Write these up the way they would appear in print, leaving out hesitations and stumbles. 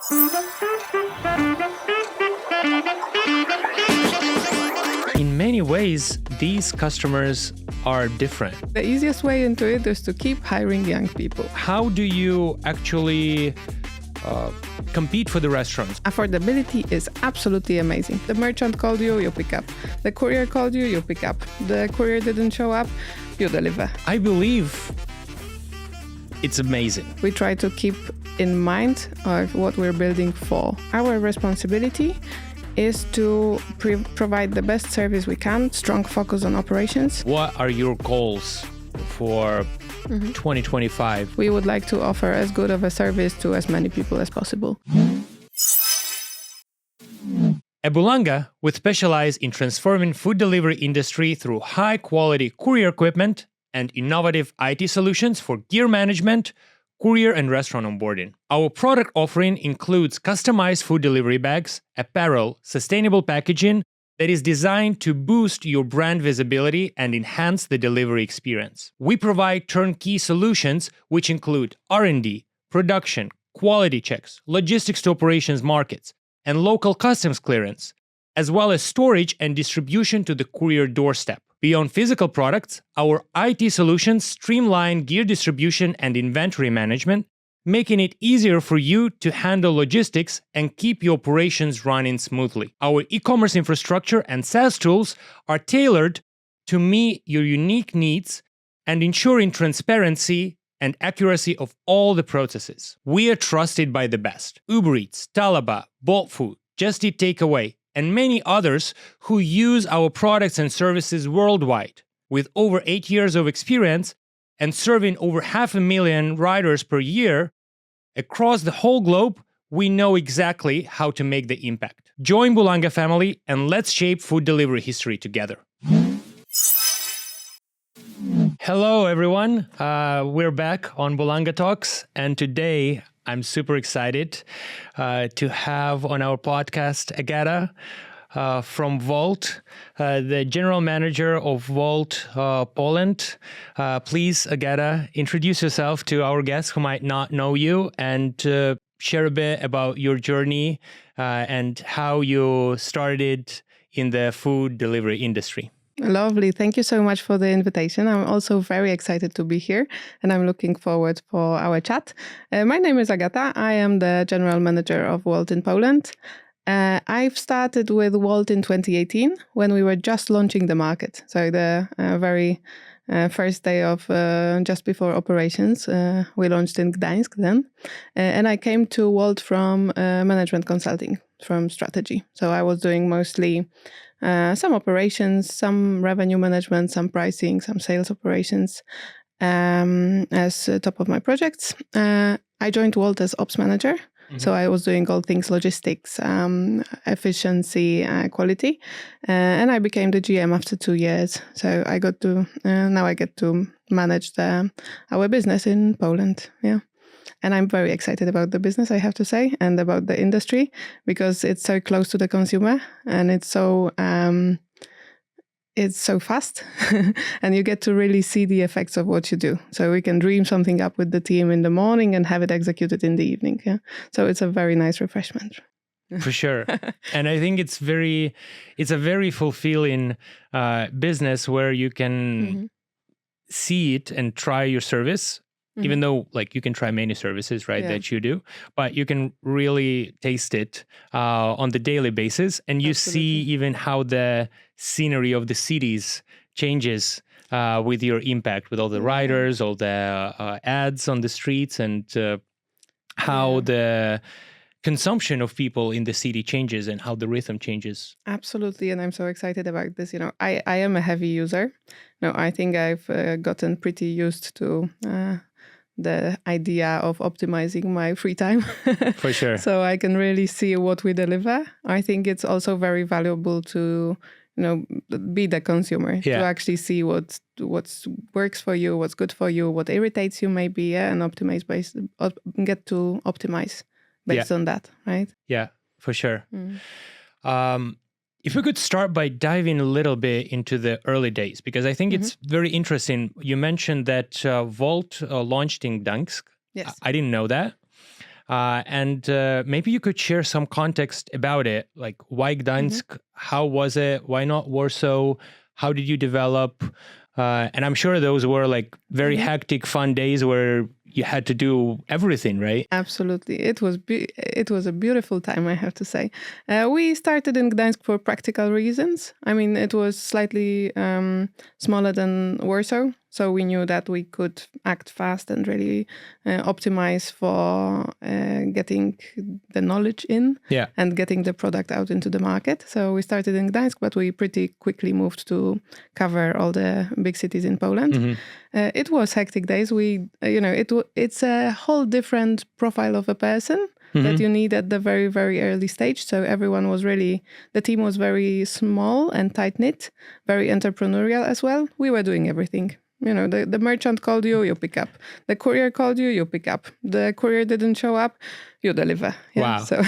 In many ways, these customers are different. The easiest way into it is to keep hiring young people. How do you actually compete for the restaurants? Affordability is absolutely amazing. The merchant called you, you pick up. The courier called you, you pick up. The courier didn't show up, you deliver. I believe it's amazing. We try to keep in mind of what we're building for. Our responsibility is to provide the best service we can, strong focus on operations. What are your goals for 2025? We would like to offer as good of a service to as many people as possible. At Boolanga, we specialize in transforming food delivery industry through high-quality courier equipment and innovative IT solutions for gear management, courier and restaurant onboarding. Our product offering includes customized food delivery bags, apparel, sustainable packaging that is designed to boost your brand visibility and enhance the delivery experience. We provide turnkey solutions which include R&D, production, quality checks, logistics to operations markets, and local customs clearance, as well as storage and distribution to the courier doorstep. Beyond physical products, our IT solutions streamline gear distribution and inventory management, making it easier for you to handle logistics and keep your operations running smoothly. Our e-commerce infrastructure and SaaS tools are tailored to meet your unique needs and ensuring transparency and accuracy of all the processes. We are trusted by the best: Uber Eats, Talaba, Bolt Food, Just Eat Takeaway, and many others who use our products and services worldwide. With over 8 years of experience and serving over 500,000 riders per year across the whole globe, we know exactly how to make the impact. Join Boolanga family and let's shape food delivery history together. Hello, everyone. We're back on Boolanga Talks, and today I'm super excited to have on our podcast Agata from Wolt, the General Manager of Wolt Poland. Please, Agata, introduce yourself to our guests who might not know you and share a bit about your journey and how you started in the food delivery industry. Lovely. Thank you so much for the invitation. I'm also very excited to be here and I'm looking forward for our chat. My name is Agata. I am the General Manager of Wolt in Poland. I've started with Wolt in 2018 when we were just launching the market. So the very first day of just before operations, we launched in Gdańsk then. And I came to Wolt from management consulting, from strategy. So I was doing mostly some operations, some revenue management, some pricing, some sales operations as top of my projects. I joined Wolt as ops manager. So I was doing all things logistics, efficiency, quality, and I became the GM after 2 years. So I got to now I get to manage our business in Poland. Yeah, and I'm very excited about the business, I have to say, and about the industry because it's so close to the consumer and it's so fast and you get to really see the effects of what you do. So we can dream something up with the team in the morning and have it executed in the evening. Yeah. So it's a very nice refreshment. For sure. And I think it's a very fulfilling business where you can see it and try your service. Even though like you can try many services, right, that you do, but you can really taste it on the daily basis. And you see even how the scenery of the cities changes with your impact, with all the riders, all the ads on the streets, and how the consumption of people in the city changes and how the rhythm changes. Absolutely. And I'm so excited about this. You know, I am a heavy user. No, I think I've gotten pretty used to the idea of optimizing my free time. For sure. So I can really see what we deliver. I think it's also very valuable to, be the consumer, to actually see what works for you, what's good for you, what irritates you maybe, and get to optimize based on that, right? Yeah, for sure. If we could start by diving a little bit into the early days, because I think it's very interesting. You mentioned that Wolt launched in Gdańsk. Yes. I didn't know that. And maybe you could share some context about it, like why Gdańsk, how was it, why not Warsaw, how did you develop? And I'm sure those were like very hectic, fun days where you had to do everything, right? Absolutely. It was a beautiful time, I have to say. We started in Gdańsk for practical reasons. I mean, it was slightly smaller than Warsaw, so we knew that we could act fast and really optimize for getting the knowledge in and getting the product out into the market. So we started in Gdańsk, but we pretty quickly moved to cover all the big cities in Poland. It was hectic days. It's a whole different profile of a person that you need at the very, very early stage. So the team was very small and tight-knit, very entrepreneurial as well. We were doing everything. The merchant called you, you pick up. The courier called you, you pick up. The courier didn't show up, you deliver. Yeah? Wow. So,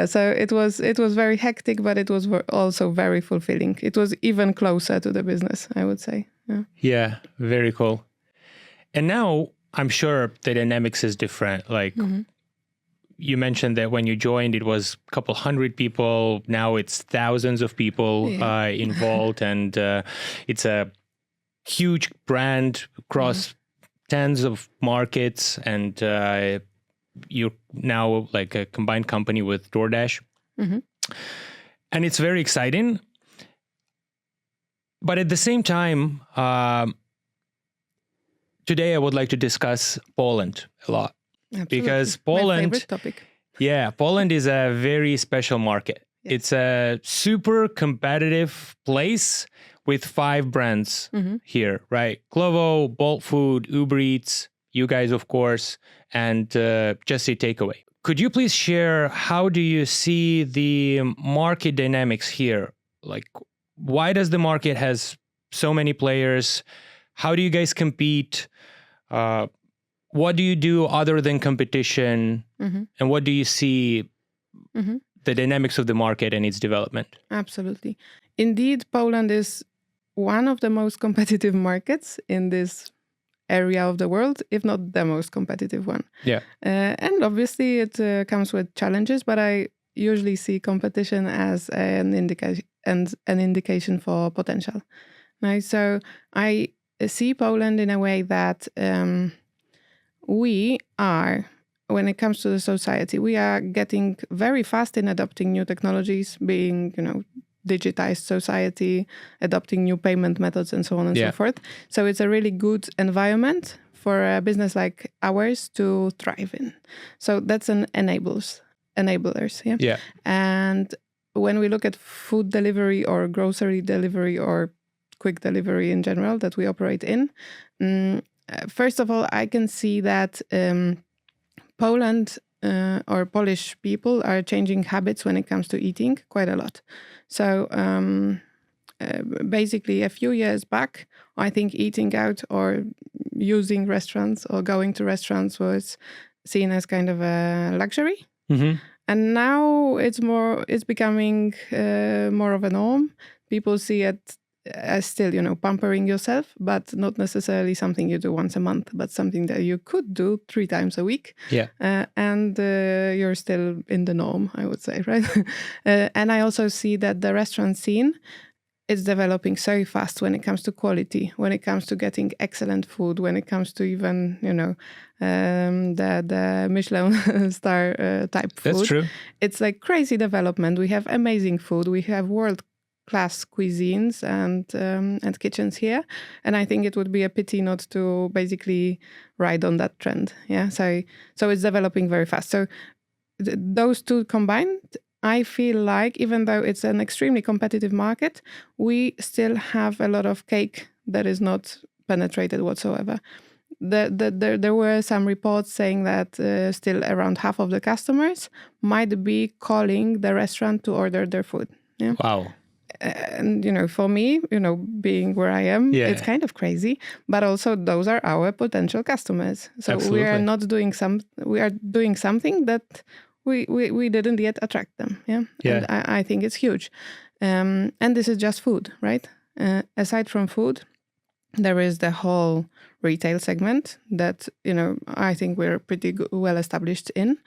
so it was very hectic, but it was also very fulfilling. It was even closer to the business, I would say. Yeah, very cool. And now I'm sure the dynamics is different. Like you mentioned that when you joined, it was a couple hundred people. Now it's thousands of people involved, and it's a huge brand across tens of markets, and you're now like a combined company with DoorDash. And it's very exciting. But at the same time, today I would like to discuss Poland a lot. Absolutely. Because Poland, my favorite topic. Poland is a very special market. Yes. It's a super competitive place with 5 brands here, right? Glovo, Bolt Food, Uber Eats, you guys, of course, and Just Eat Takeaway. Could you please share how do you see the market dynamics here? Like, why does the market has so many players? How do you guys compete? What do you do other than competition? And what do you see the dynamics of the market and its development? Absolutely. Indeed, Poland is one of the most competitive markets in this area of the world, if not the most competitive one. Yeah. And obviously it comes with challenges, but I usually see competition as an indication for potential. Right? So I see Poland in a way that we are, when it comes to the society, we are getting very fast in adopting new technologies, being, digitized society, adopting new payment methods and so on and so forth. So it's a really good environment for a business like ours to thrive in. So that's an enablers. Yeah. And when we look at food delivery or grocery delivery or quick delivery in general that we operate in, first of all, I can see that Poland or Polish people are changing habits when it comes to eating quite a lot. So basically a few years back, I think eating out or using restaurants or going to restaurants was seen as kind of a luxury. And now it's becoming more of a norm. People see it as still, pampering yourself, but not necessarily something you do once a month, but something that you could do 3 times a week. Yeah. And you're still in the norm, I would say, right? And I also see that the restaurant scene is developing so fast when it comes to quality, when it comes to getting excellent food, when it comes to even, the Michelin star type food. That's true. It's like crazy development. We have amazing food. We have world-class cuisines and kitchens here. And I think it would be a pity not to basically ride on that trend. Yeah. So it's developing very fast. So those two combined, I feel like even though it's an extremely competitive market, we still have a lot of cake that is not penetrated whatsoever. There were some reports saying that still around half of the customers might be calling the restaurant to order their food. Yeah. Wow. And, for me, being where I am, it's kind of crazy, but also those are our potential customers. So Absolutely. We are doing something that we didn't yet attract them. Yeah. And I think it's huge. And this is just food, right? Aside from food, There is the whole retail segment that, I think we're pretty well established in.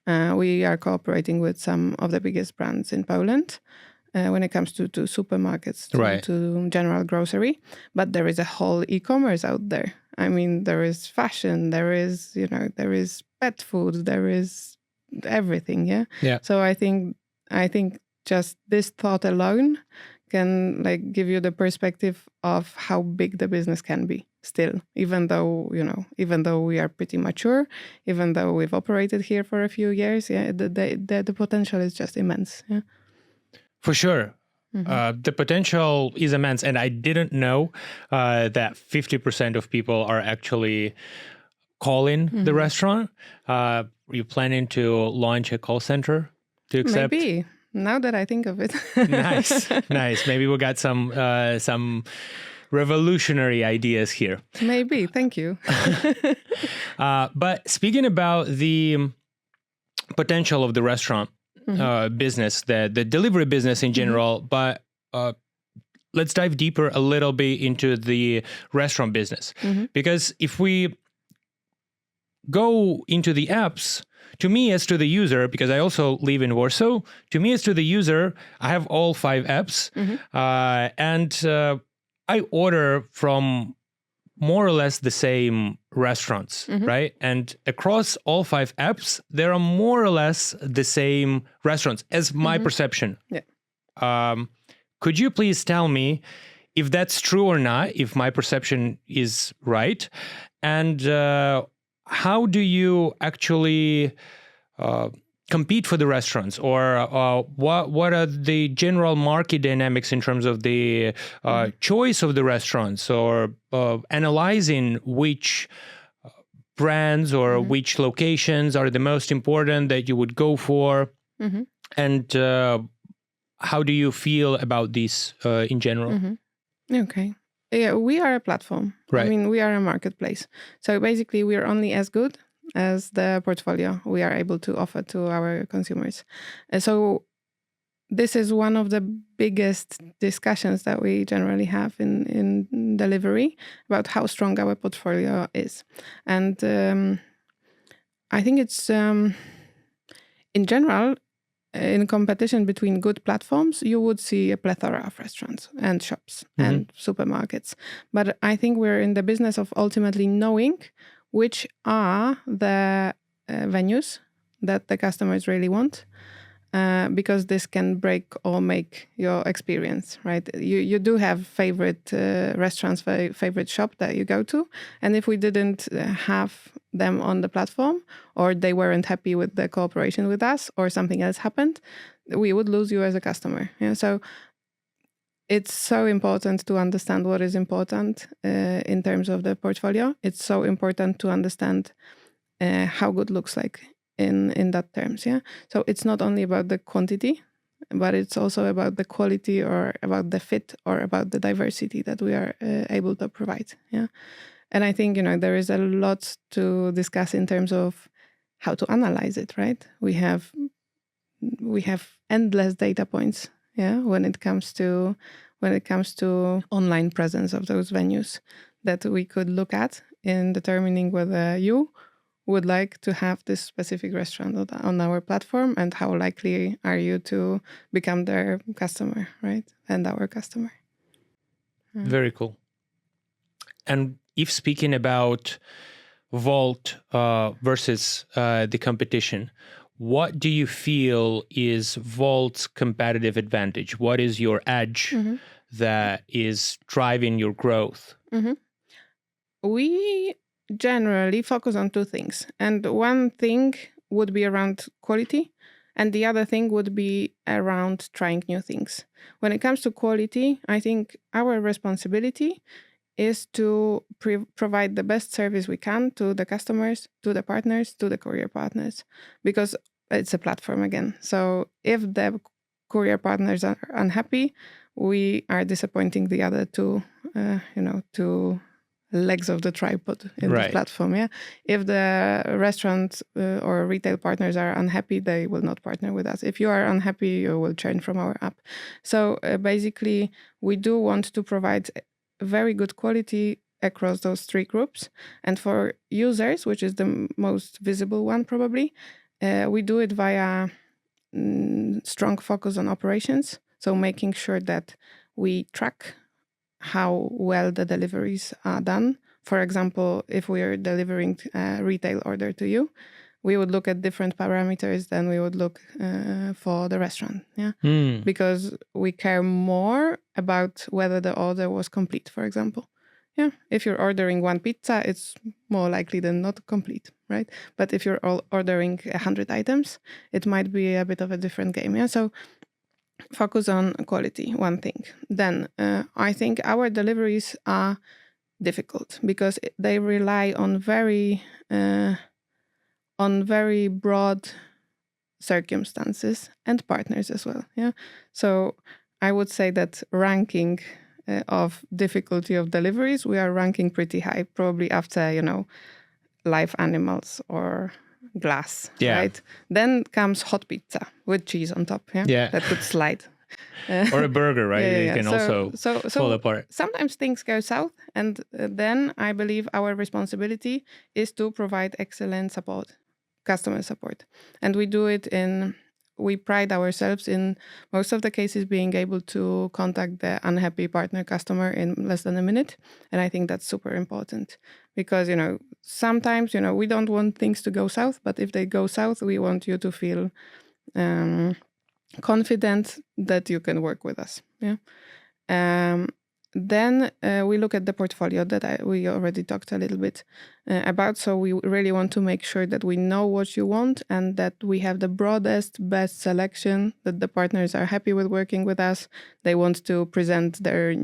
We are cooperating with some of the biggest brands in Poland when it comes to supermarkets, to general grocery. But there is a whole e-commerce out there. I mean, there is fashion, there is pet food, there is everything. Yeah. So I think just this thought alone can give you the perspective of how big the business can be still, even though we are pretty mature, even though we've operated here for a few years. Yeah, the potential is just immense. Yeah, for sure. The potential is immense, and I didn't know that 50% of people are actually calling the restaurant. Are you planning to launch a call center to accept? Maybe. Now that I think of it. Nice. Maybe we got some revolutionary ideas here. Maybe. Thank you. But speaking about the potential of the restaurant business, the delivery business in general, but let's dive deeper a little bit into the restaurant business. Because if we go into the apps, to me as to the user, because I also live in Warsaw, to me as to the user, I have all 5 apps, and I order from more or less the same restaurants, right? And across all 5 apps, there are more or less the same restaurants, as my perception. Yeah. Could you please tell me if that's true or not, if my perception is right? And how do you actually compete for the restaurants, or what are the general market dynamics in terms of the choice of the restaurants, or analyzing which brands or which locations are the most important that you would go for? And how do you feel about this in general? Okay. Yeah, we are a platform. Right. I mean, we are a marketplace. So basically, we are only as good as the portfolio we are able to offer to our consumers. And so this is one of the biggest discussions that we generally have in delivery about how strong our portfolio is. And I think it's, in general, in competition between good platforms, you would see a plethora of restaurants and shops and supermarkets. But I think we're in the business of ultimately knowing which are the venues that the customers really want, because this can break or make your experience, right? You do have favorite restaurants, favorite shop that you go to. And if we didn't have them on the platform, or they weren't happy with the cooperation with us, or something else happened, we would lose you as a customer. Yeah? So it's so important to understand what is important in terms of the portfolio. It's so important to understand how good looks like in that terms. Yeah. So it's not only about the quantity, but it's also about the quality, or about the fit, or about the diversity that we are able to provide. Yeah. And I think, there is a lot to discuss in terms of how to analyze it, right? We have endless data points, yeah, when it comes to online presence of those venues that we could look at in determining whether you would like to have this specific restaurant on our platform, and how likely are you to become their customer, right? And our customer. Very cool. And if speaking about Wolt versus the competition, what do you feel is Wolt's competitive advantage? What is your edge that is driving your growth? We generally focus on 2 things. And one thing would be around quality, and the other thing would be around trying new things. When it comes to quality, I think our responsibility is to provide the best service we can to the customers, to the partners, to the courier partners, because it's a platform again. So if the courier partners are unhappy, we are disappointing the other 2 legs of the tripod in the platform. Yeah. If the restaurant or retail partners are unhappy, they will not partner with us. If you are unhappy, you will churn from our app. So basically, we do want to provide very good quality across those three groups. And for users, which is the most visible one probably, we do it via strong focus on operations. So making sure that we track how well the deliveries are done. For example, if we are delivering a retail order to you, we would look at different parameters than we would look for the restaurant. Yeah, because we care more about whether the order was complete, for example. Yeah, if you're ordering one pizza, it's more likely than not complete, right? But if you're ordering 100 items, it might be a bit of a different game. Yeah, so focus on quality, one thing. Then I think our deliveries are difficult because they rely on very broad circumstances and partners as well. Yeah, so I would say that ranking of difficulty of deliveries, we are ranking pretty high, probably after live animals or glass. Yeah. Right. Then comes hot pizza with cheese on top. Yeah, that could slide. Or a burger, right? Yeah. It can also fall apart. Sometimes things go south, and then I believe our responsibility is to provide excellent support, customer support. And we do it we pride ourselves in most of the cases being able to contact the unhappy partner customer in less than a minute. And I think that's super important because, sometimes, we don't want things to go south, but if they go south, we want you to feel confident that you can work with us. Yeah. Then we look at the portfolio that we already talked a little bit about. So we really want to make sure that we know what you want and that we have the broadest, best selection, that the partners are happy with working with us. They want to present their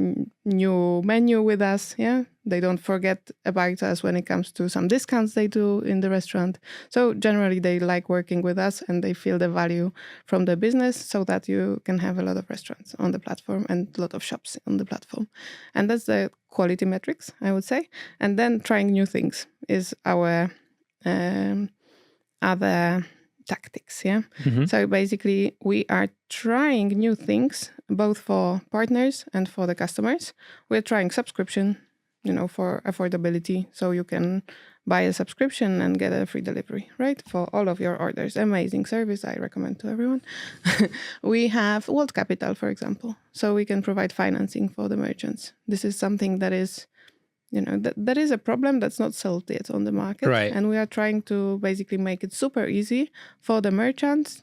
new menu with us. Yeah, they don't forget about us when it comes to some discounts they do in the restaurant. So generally they like working with us and they feel the value from the business so that you can have a lot of restaurants on the platform and a lot of shops on the platform. And that's the quality metrics, I would say. And then trying new things is our other tactics. Yeah. Mm-hmm. So basically we are trying new things both for partners and for the customers. We're trying subscription, for affordability. So you can buy a subscription and get a free delivery, right? For all of your orders. Amazing service. I recommend to everyone. We have Wolt Capital, for example. So we can provide financing for the merchants. This is something that is, that is a problem that's not solved yet on the market. Right. And we are trying to basically make it super easy for the merchants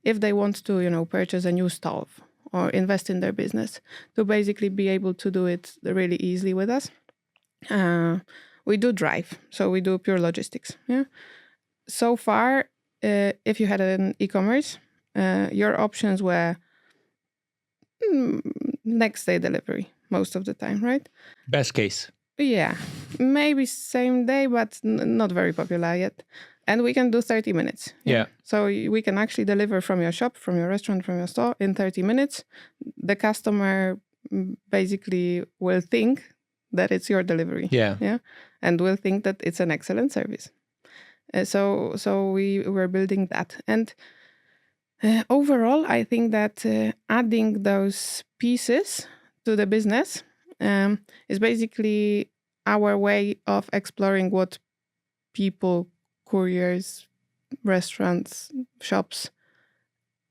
if they want to, purchase a new stove or invest in their business, to basically be able to do it really easily with us. We do drive, so we do pure logistics. Yeah. So far, if you had an e-commerce, your options were next day delivery most of the time, right? Best case. Yeah, maybe same day, but not very popular yet. And we can do 30 minutes. Yeah. So we can actually deliver from your shop, from your restaurant, from your store in 30 minutes. The customer basically will think that it's your delivery. Yeah. And will think that it's an excellent service. So we were building that. And overall, I think that adding those pieces to the business is basically our way of exploring what people, couriers, restaurants, shops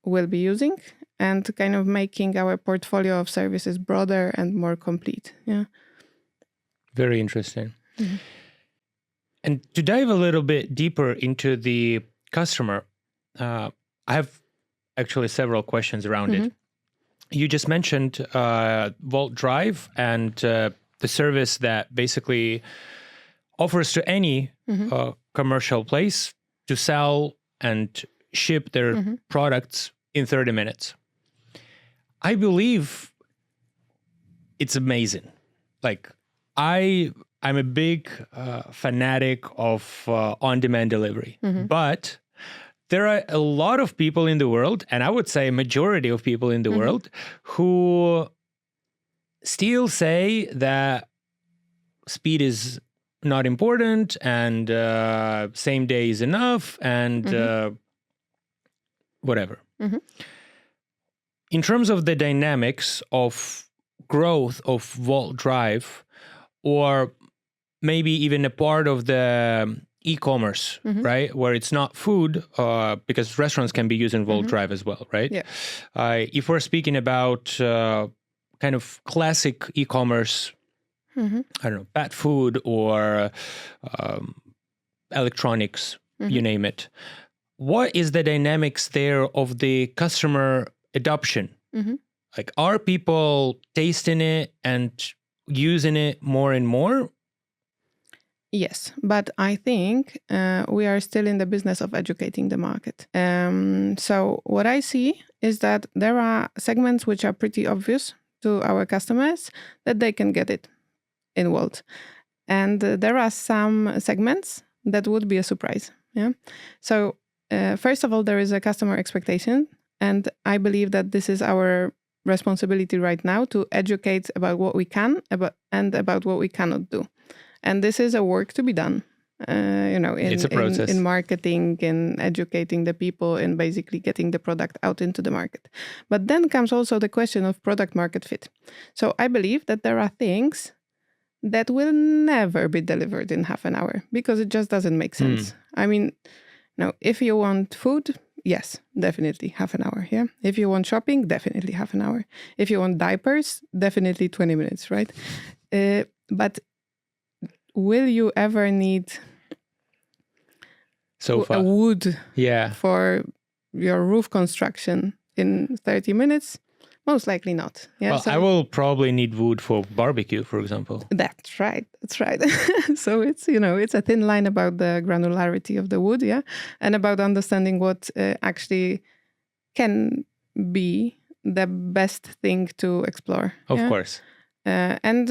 will be using and kind of making our portfolio of services broader and more complete. Yeah. Very interesting. Mm-hmm. And to dive a little bit deeper into the customer, I have actually several questions around it. You just mentioned Wolt Drive and the service that basically offers to any commercial place to sell and ship their products in 30 minutes. I believe it's amazing. Like, I'm a big fanatic of on-demand delivery, but there are a lot of people in the world, and I would say a majority of people in the world, who still say that speed is not important and same day is enough and whatever. In terms of the dynamics of growth of Wolt Drive, or maybe even a part of the e-commerce, right? Where it's not food, because restaurants can be used in Wolt Drive as well, right? Yeah. If we're speaking about kind of classic e-commerce, I don't know, pet food or electronics, you name it. What is the dynamics there of the customer adoption? Like, are people tasting it and using it more and more? Yes, but I think we are still in the business of educating the market. So what I see is that there are segments which are pretty obvious to our customers that they can get it in Wolt. And there are some segments that would be a surprise. Yeah. So first of all, there is a customer expectation. And I believe that this is our responsibility right now to educate about what we can and about what we cannot do. And this is a work to be done, It's a process. in marketing, in educating the people, in basically getting the product out into the market. But then comes also the question of product market fit. So I believe that there are things that will never be delivered in half an hour because it just doesn't make sense. I mean, if you want food, yes, definitely half an hour. Yeah. If you want shopping, definitely half an hour. If you want diapers, definitely 20 minutes, right? But will you ever need a wood for your roof construction in 30 minutes? Most likely not. Yeah, well, I will probably need wood for barbecue, for example. That's right. So it's, it's a thin line about the granularity of the wood, yeah, and about understanding what actually can be the best thing to explore. Of course. And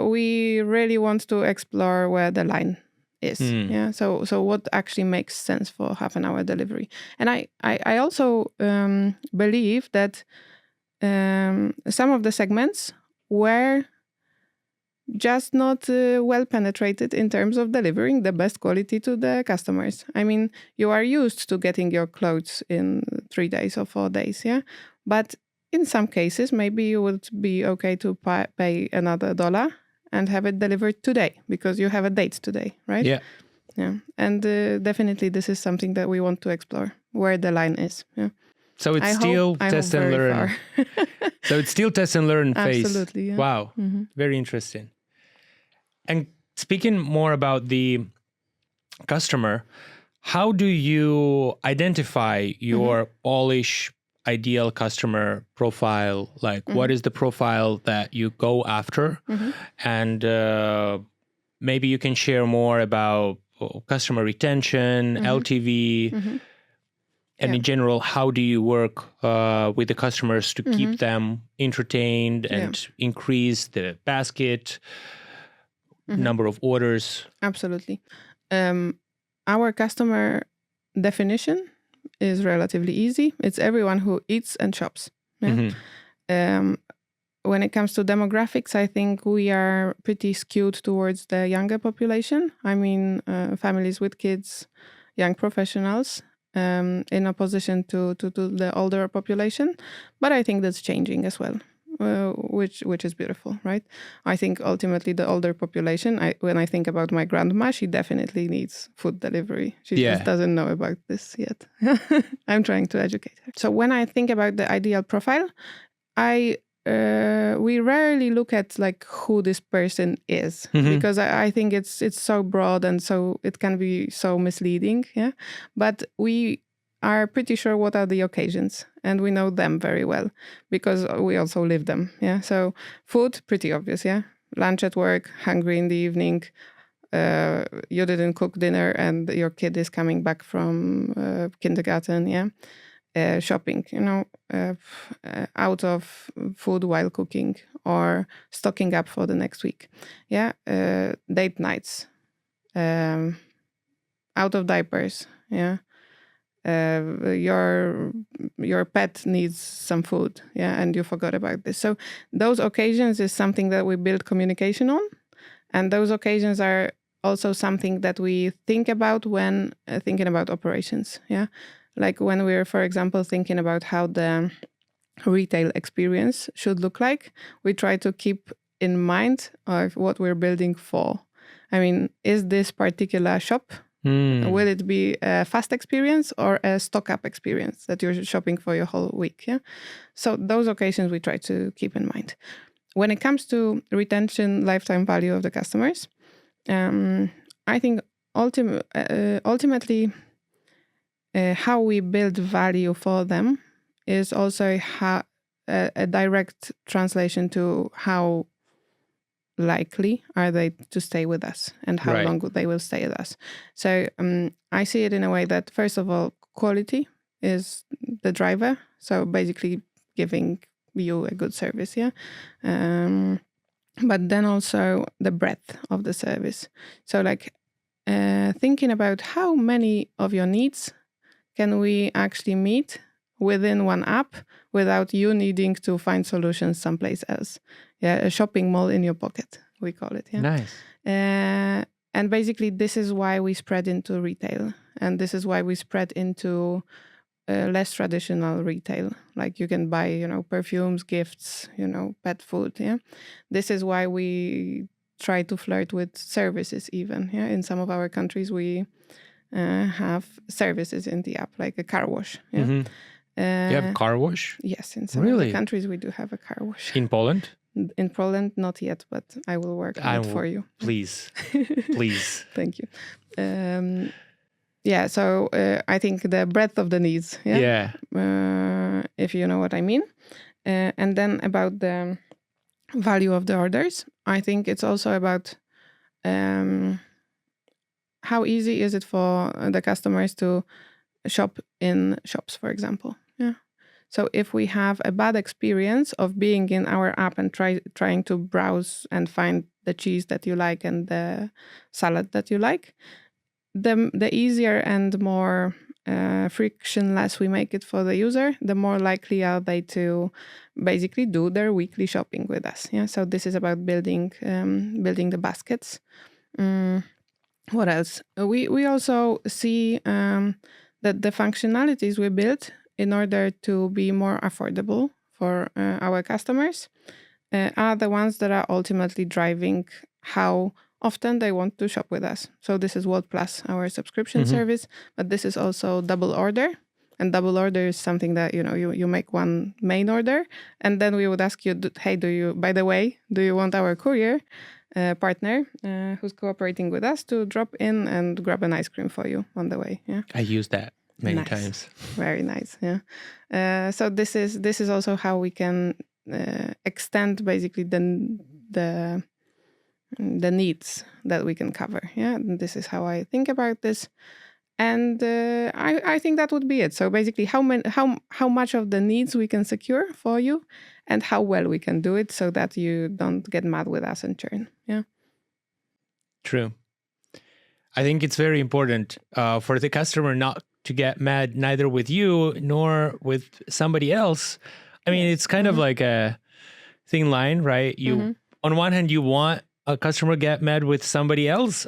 we really want to explore where the line is. Yeah. So what actually makes sense for half an hour delivery. And I also believe that some of the segments were just not well penetrated in terms of delivering the best quality to the customers. I mean, you are used to getting your clothes in 3 days or 4 days, yeah? But in some cases, maybe you would be okay to pay another $1 and have it delivered today because you have a date today, right? Yeah. Yeah. And definitely this is something that we want to explore, where the line is. Yeah. So it's still test and learn. So it's still test and learn phase. Absolutely. Yeah. Wow. Very interesting. And speaking more about the customer, how do you identify your Polish ideal customer profile? Like, what is the profile that you go after? And maybe you can share more about customer retention, LTV, and in general, how do you work with the customers to keep them entertained and increase the basket, number of orders? Absolutely. Our customer definition is relatively easy. It's everyone who eats and shops. Yeah? When it comes to demographics, I think we are pretty skewed towards the younger population. I mean, families with kids, young professionals, in opposition to the older population. But I think that's changing as well, which is beautiful, right? I think ultimately the older population, when I think about my grandma, she definitely needs food delivery. She just doesn't know about this yet. I'm trying to educate her. So when I think about the ideal profile, we rarely look at like who this person is because I think it's so broad and so it can be so misleading. Yeah, but we are pretty sure what are the occasions and we know them very well because we also live them. Yeah, so food, pretty obvious. Yeah, lunch at work, hungry in the evening. You didn't cook dinner and your kid is coming back from kindergarten. Yeah. Shopping, out of food while cooking or stocking up for the next week. Yeah, date nights, out of diapers. Yeah, your pet needs some food. Yeah, and you forgot about this. So those occasions is something that we build communication on, and those occasions are also something that we think about when thinking about operations. Yeah. Like when we're, for example, thinking about how the retail experience should look like, we try to keep in mind of what we're building for. I mean, is this particular shop, will it be a fast experience or a stock up experience that you're shopping for your whole week? Yeah. So those occasions we try to keep in mind. When it comes to retention, lifetime value of the customers, I think ultimately how we build value for them is also a direct translation to how likely are they to stay with us and how long they will stay with us. So I see it in a way that, first of all, quality is the driver. So basically giving you a good service, yeah. But then also the breadth of the service. So like thinking about how many of your needs can we actually meet within one app without you needing to find solutions someplace else. Yeah, a shopping mall in your pocket, we call it. Yeah. Nice. And basically this is why we spread into retail. And this is why we spread into less traditional retail. Like you can buy, perfumes, gifts, pet food. Yeah. This is why we try to flirt with services even. Yeah. In some of our countries, we have services in the app, like a car wash. Yeah. Mm-hmm. You have a car wash? Yes, in some of the countries we do have a car wash. In Poland? In Poland, not yet, but I will work on it for you. Please, please. Thank you. So I think the breadth of the needs. Yeah. If you know what I mean. And then about the value of the orders, I think it's also about how easy is it for the customers to shop in shops, for example. Yeah. So if we have a bad experience of being in our app and trying to browse and find the cheese that you like and the salad that you like, the easier and more frictionless we make it for the user, the more likely are they to basically do their weekly shopping with us. Yeah. So this is about building the baskets. What else? We also see that the functionalities we built in order to be more affordable for our customers are the ones that are ultimately driving how often they want to shop with us. So this is Wolt Plus, our subscription service, but this is also double order. And double order is something that, you make one main order, and then we would ask you, hey, do you want our courier partner who's cooperating with us to drop in and grab an ice cream for you on the way? Yeah, I use that many times. Very nice. Yeah. So this is also how we can extend basically the needs that we can cover. Yeah, and this is how I think about this, and I think that would be it. So basically, how much of the needs we can secure for you, and how well we can do it, so that you don't get mad with us and churn. Yeah. True. I think it's very important for the customer not to get mad neither with you nor with somebody else. I mean, it's kind of like a thin line, right? You on one hand, you want a customer get mad with somebody else,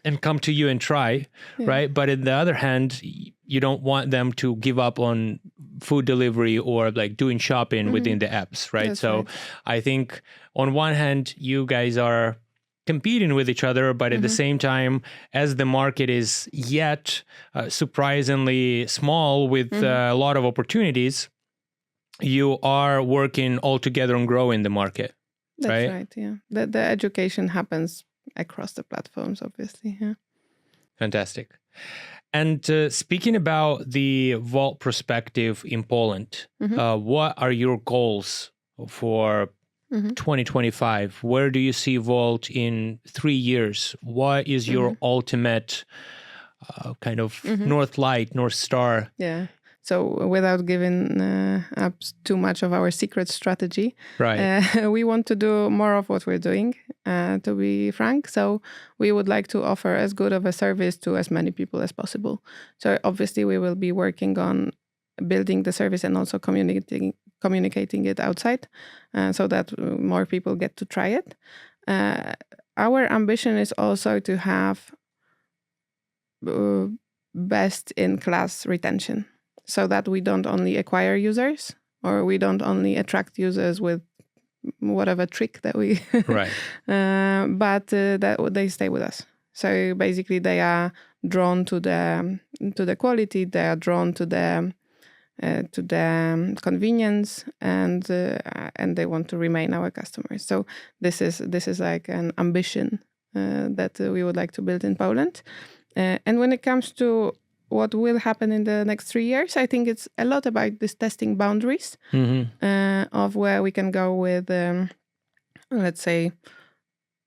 and come to you and try, right? But on the other hand, you don't want them to give up on food delivery or like doing shopping within the apps, right? That's so right. I think on one hand, you guys are competing with each other, but at the same time, as the market is yet surprisingly small with a lot of opportunities, you are working all together on growing the market. That's right. Yeah. The education happens across the platforms, obviously. Yeah. Fantastic. And speaking about the Wolt perspective in Poland, what are your goals for 2025? Where do you see Wolt in 3 years? What is your ultimate kind of North Star? Yeah. So without giving up too much of our secret strategy, we want to do more of what we're doing, to be frank. So we would like to offer as good of a service to as many people as possible. So obviously we will be working on building the service and also communicating it outside so that more people get to try it. Our ambition is also to have best-in-class retention, so that we don't only acquire users or we don't only attract users with whatever trick that we Right. but that they stay with us. So basically they are drawn to the quality, they are drawn to the convenience, and they want to remain our customers. So this is like an ambition that we would like to build in Poland. And when it comes to what will happen in the next 3 years, I think it's a lot about this testing boundaries of where we can go with, let's say,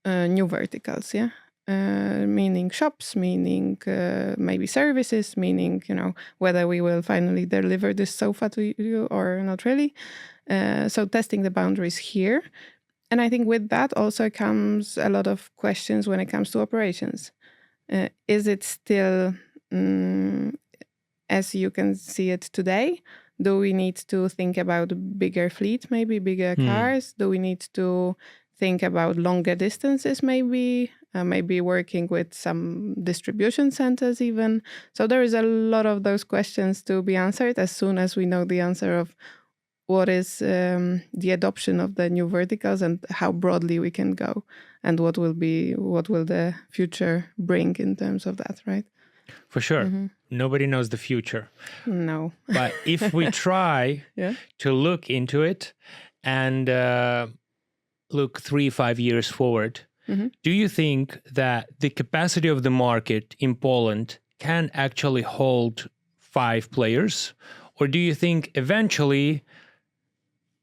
new verticals, yeah? Meaning shops, meaning maybe services, meaning, whether we will finally deliver this sofa to you or not really. So testing the boundaries here. And I think with that also comes a lot of questions when it comes to operations. Is it still as you can see it today? Do we need to think about bigger fleet, maybe bigger cars? Do we need to think about longer distances, maybe working with some distribution centers even? So there is a lot of those questions to be answered as soon as we know the answer of what is the adoption of the new verticals and how broadly we can go, and what will the future bring in terms of that, right? For sure. Nobody knows the future. No. But if we try to look into it and look 3-5 years forward, do you think that the capacity of the market in Poland can actually hold 5 players? Or do you think eventually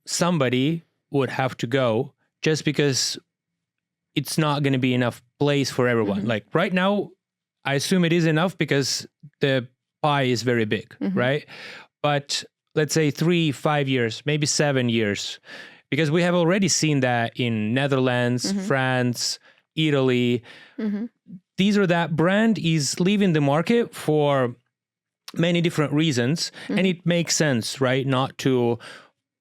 somebody would have to go just because it's not going to be enough place for everyone? Like right now, I assume it is enough because the pie is very big, right? But let's say 3-5 years, maybe 7 years, because we have already seen that in Netherlands, France, Italy. That brand is leaving the market for many different reasons. And it makes sense, right? Not to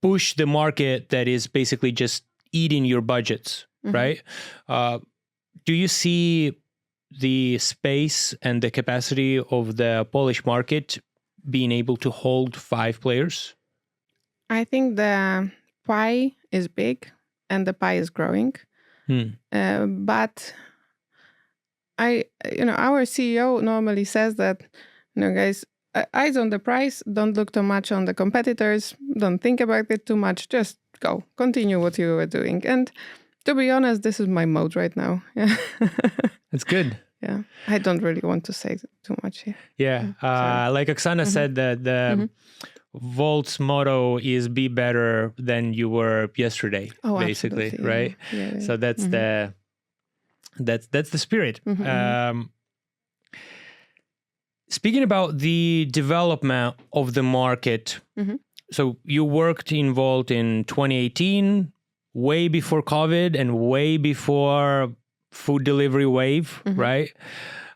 push the market that is basically just eating your budgets, right? Do you see the space and the capacity of the Polish market being able to hold 5 players? I think the pie is big and the pie is growing. But our CEO normally says that, guys, eyes on the price, don't look too much on the competitors, don't think about it too much, just go, continue what you were doing. And to be honest, this is my mode right now. Yeah. That's good. Yeah, I don't really want to say too much here. Yeah, like Oksana said, that the Volt's motto is "Be better than you were yesterday," basically, absolutely, right? Yeah. So that's the spirit. Speaking about the development of the market, so you worked in Volt in 2018, way before COVID and way before food delivery wave, right?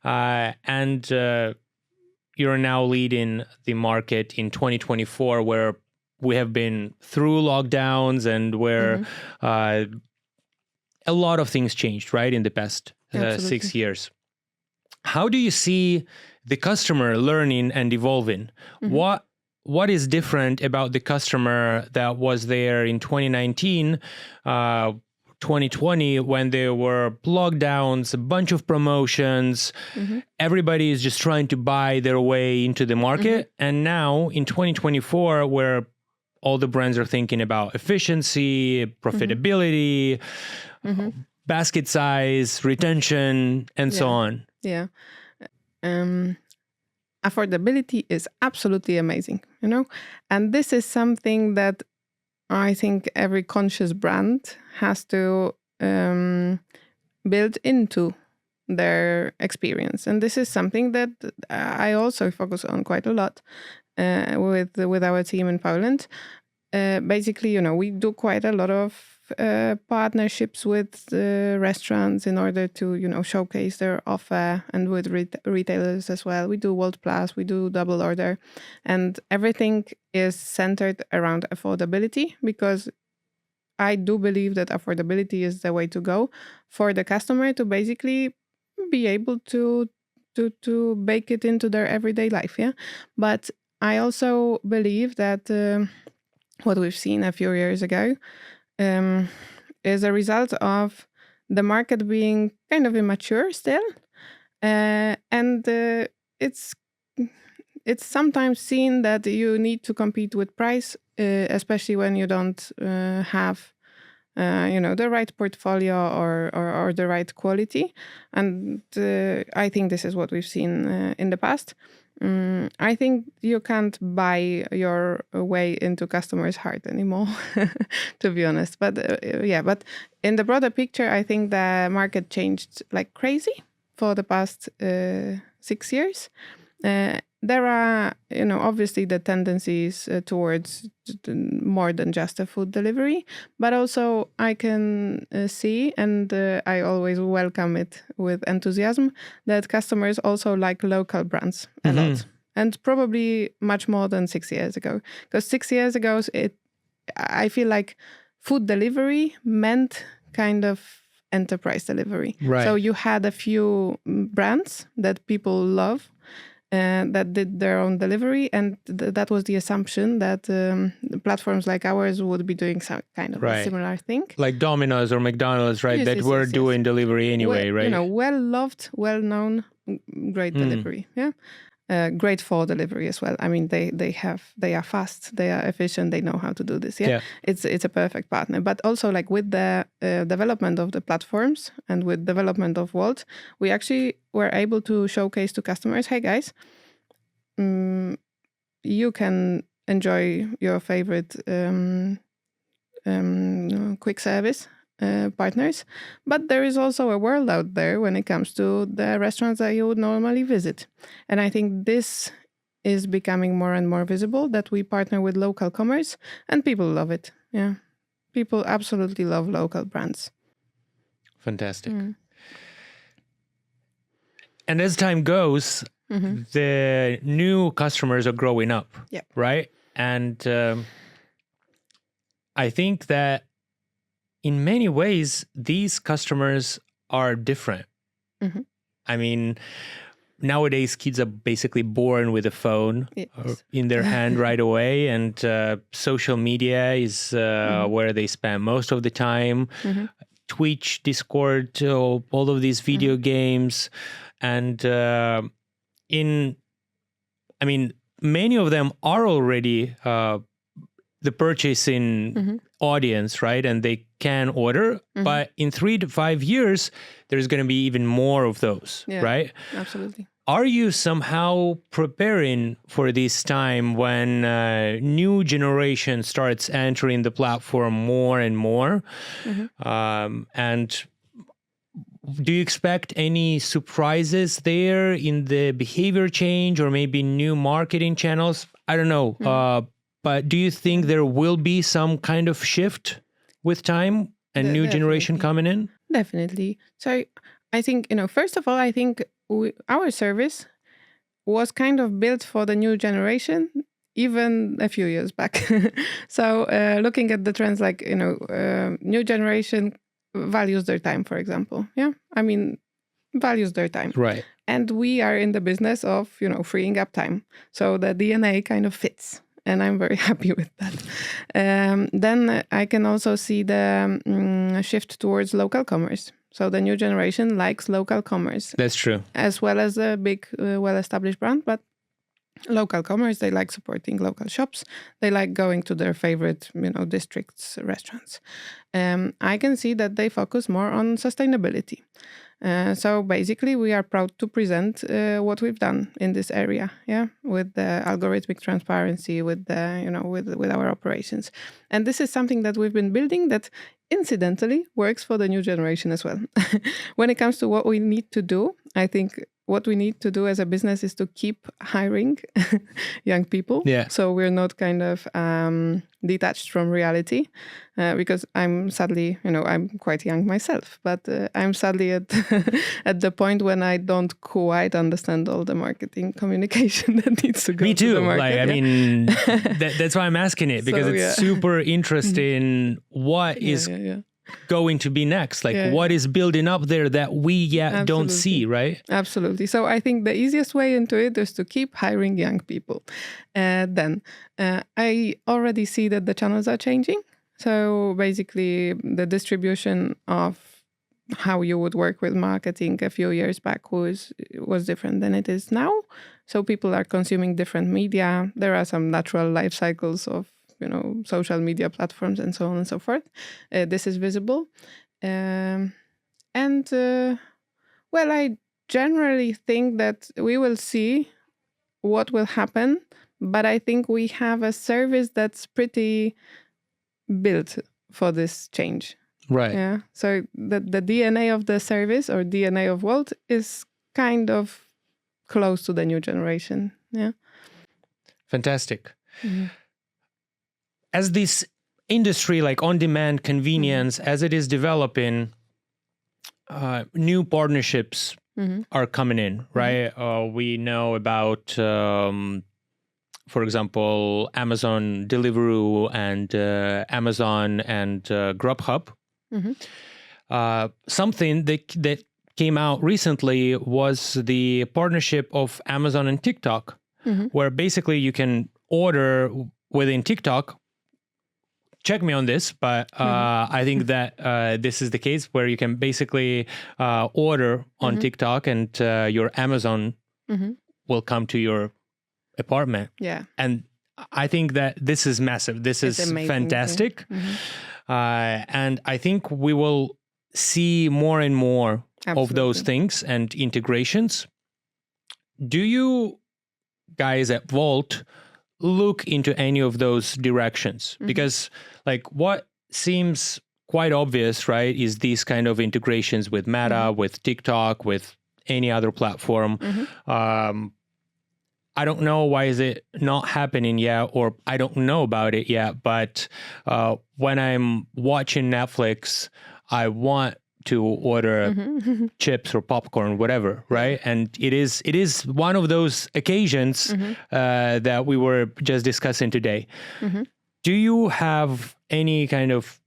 And you're now leading the market in 2024, where we have been through lockdowns and where a lot of things changed, right, in the past 6 years. How do you see the customer learning and evolving? What is different about the customer that was there in 2019, 2020, when there were lockdowns, a bunch of promotions, everybody is just trying to buy their way into the market. And now in 2024, where all the brands are thinking about efficiency, profitability, basket size, retention, and so on. Yeah. Affordability is absolutely amazing, and this is something that I think every conscious brand has to build into their experience. And this is something that I also focus on quite a lot with our team in Poland. Basically, we do quite a lot of partnerships with restaurants in order to, showcase their offer, and with retailers as well. We do Wolt Plus, we do double order, and everything is centered around affordability, because I do believe that affordability is the way to go for the customer to basically be able to bake it into their everyday life. Yeah, but I also believe that what we've seen a few years ago is a result of the market being kind of immature still, and it's sometimes seen that you need to compete with price, especially when you don't have the right portfolio or the right quality. And I think this is what we've seen in the past. I think you can't buy your way into customers' heart anymore, to be honest. But but in the broader picture, I think the market changed like crazy for the past 6 years. There are, obviously the tendencies towards more than just a food delivery, but also I can see, and I always welcome it with enthusiasm, that customers also like local brands a lot, and probably much more than 6 years ago. Because 6 years ago, I feel like food delivery meant kind of enterprise delivery. Right. So you had a few brands that people love, that did their own delivery, and that was the assumption that platforms like ours would be doing some kind of a similar thing. Like Domino's or McDonald's, right? Yes, doing delivery anyway, right? Well-loved, well-known, great delivery, great for delivery as well. I mean, they are fast, they are efficient, they know how to do this. It's a perfect partner. But also, like with the development of the platforms and with development of Wolt, we actually were able to showcase to customers, hey guys, you can enjoy your favorite quick service partners, but there is also a world out there when it comes to the restaurants that you would normally visit. And I think this is becoming more and more visible, that we partner with local commerce, and people love it. Yeah, people absolutely love local brands. Fantastic. And as time goes, the new customers are growing up, right? And I think that in many ways, these customers are different. I mean, nowadays, kids are basically born with a phone in their hand right away. And social media is where they spend most of the time. Twitch, Discord, all of these video games. And many of them are already the purchasing audience, right? And they can order, but in 3 to 5 years, there's going to be even more of those, right? Absolutely. Are you somehow preparing for this time when new generation starts entering the platform more and more? And do you expect any surprises there in the behavior change or maybe new marketing channels? I don't know. But do you think there will be some kind of shift with time and new generation coming in? Definitely. So I think, first of all, I think our service was kind of built for the new generation even a few years back. So looking at the trends, like, new generation values their time, for example. Values their time. Right. And we are in the business of, freeing up time. So the DNA kind of fits. And I'm very happy with that. Then I can also see the shift towards local commerce. So the new generation likes local commerce. That's true. As well as a big, well-established brand. But local commerce, they like supporting local shops. They like going to their favorite, districts, restaurants. I can see that they focus more on sustainability. So basically, we are proud to present what we've done in this area, with the algorithmic transparency, with the, with our operations. And this is something that we've been building that incidentally works for the new generation as well. When it comes to what we need to do, I think what we need to do as a business is to keep hiring young people. Yeah. So we're not kind of detached from reality, because I'm sadly, I'm quite young myself, but I'm sadly at at the point when I don't quite understand all the marketing communication that needs to go Me too. to the market. That's why I'm asking it, because it's super interesting what is going to be next, what is building up there that we don't see, right? Absolutely. So I think the easiest way into it is to keep hiring young people. Then I already see that the channels are changing. So basically, the distribution of how you would work with marketing a few years back was different than it is now. So people are consuming different media. There are some natural life cycles of social media platforms and so on and so forth. This is visible, well, I generally think that we will see what will happen, but I think we have a service that's pretty built for this change. Right. Yeah. So the DNA of the service or DNA of Wolt is kind of close to the new generation. Yeah. Fantastic. Mm-hmm. As this industry, like on-demand convenience, as it is developing, new partnerships are coming in, right? We know about, for example, Amazon Deliveroo and Amazon and Grubhub. Something that came out recently was the partnership of Amazon and TikTok, where basically you can order within TikTok. Check me on this, but I think that this is the case where you can basically order on TikTok and your Amazon will come to your apartment. Yeah. And I think that this is massive. This is amazing, fantastic. And I think we will see more and more of those things and integrations. Do you guys at Wolt look into any of those directions? Because like what seems quite obvious, right, is these kind of integrations with Meta, with TikTok, with any other platform. I don't know why is it not happening yet, or I don't know about it yet, but when I'm watching Netflix, I want to order chips or popcorn, whatever, right? And it is one of those occasions that we were just discussing today. Do you have any kind of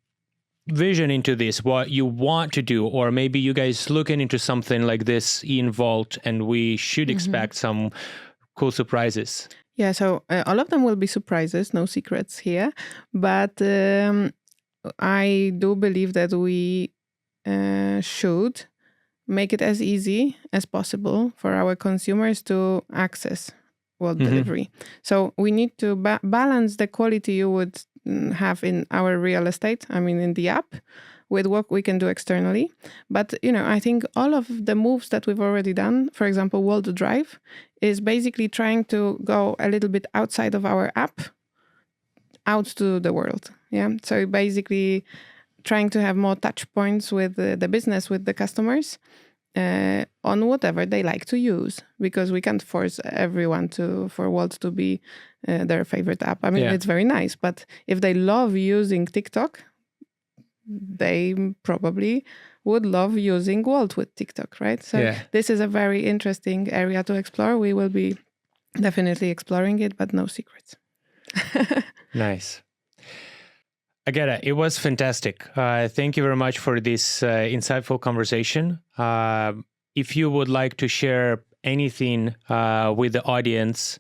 vision into this, what you want to do, or maybe you guys looking into something like this in Wolt and we should expect some cool surprises? Yeah, so all of them will be surprises, no secrets here. But I do believe that we should make it as easy as possible for our consumers to access Wolt delivery. So we need to balance the quality you would have in our real estate, I mean in the app, with what we can do externally. But, I think all of the moves that we've already done, for example, Wolt Drive, is basically trying to go a little bit outside of our app, out to the world. Yeah. So basically trying to have more touch points with the business, with the customers, on whatever they like to use, because we can't force everyone for Wolt to be their favorite app. I mean, it's very nice, but if they love using TikTok, they probably would love using Wolt with TikTok, right? So this is a very interesting area to explore. We will be definitely exploring it, but no secrets. Nice. Agata, it was fantastic. Thank you very much for this insightful conversation. If you would like to share anything with the audience,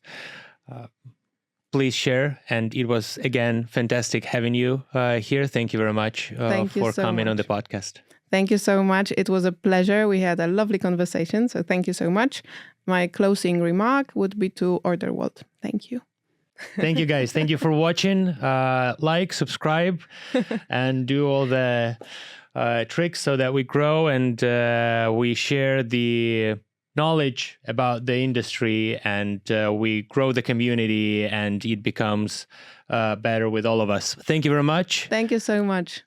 please share. And it was, again, fantastic having you here. Thank you very much for coming on the podcast. Thank you so much. It was a pleasure. We had a lovely conversation. So thank you so much. My closing remark would be to order Wolt. Thank you. Thank you, guys. Thank you for watching. Like, subscribe, and do all the tricks so that we grow and we share the knowledge about the industry, and we grow the community, and it becomes better with all of us. Thank you very much. Thank you so much.